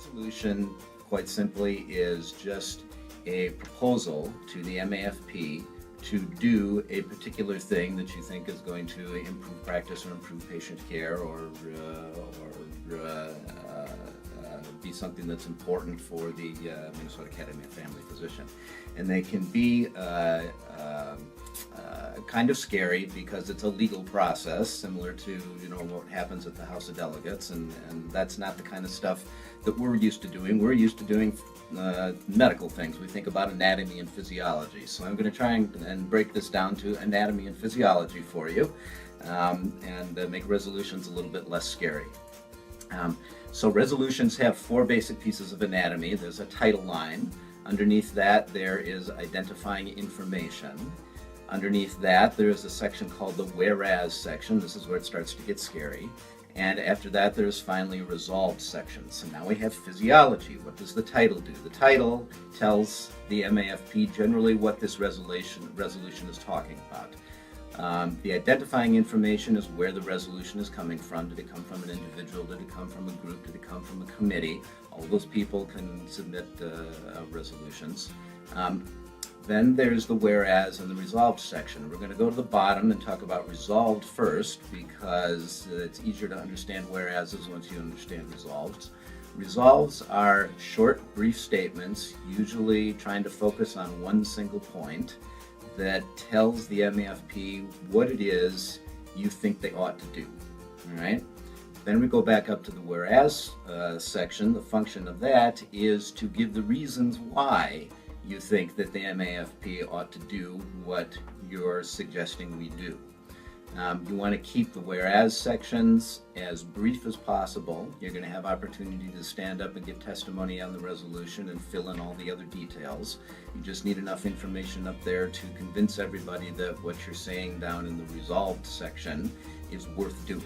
resolution, quite simply, is just a proposal to the MAFP to do a particular thing that you think is going to improve practice or improve patient care or be something that's important for the Minnesota Academy of Family Physician. And they can be kind of scary because it's a legal process similar to what happens at the House of Delegates, and that's not the kind of stuff that we're used to doing. We're used to doing medical things. We think about anatomy and physiology. So I'm going to try and break this down to anatomy and physiology for you, and make resolutions a little bit less scary. So resolutions have four basic pieces of anatomy. There's a title line. Underneath that, there is identifying information. Underneath that, there is a section called the whereas section. This is where it starts to get scary. And after that, there's finally a resolved section. So now we have physiology. What does the title do? The title tells the MAFP generally what this resolution is talking about. The identifying information is where the resolution is coming from. Did it come from an individual? Did it come from a group? Did it come from a committee? All those people can submit resolutions. Then there's the whereas and the resolved section. We're going to go to the bottom and talk about resolved first because it's easier to understand whereases once you understand resolves. Resolves are short, brief statements, usually trying to focus on one single point that tells the MAFP what it is you think they ought to do. All right? Then we go back up to the whereas section. The function of that is to give the reasons why you think that the MAFP ought to do what you're suggesting we do. You want to keep the whereas sections as brief as possible. You're going to have opportunity to stand up and give testimony on the resolution and fill in all the other details. You just need enough information up there to convince everybody that what you're saying down in the resolved section is worth doing.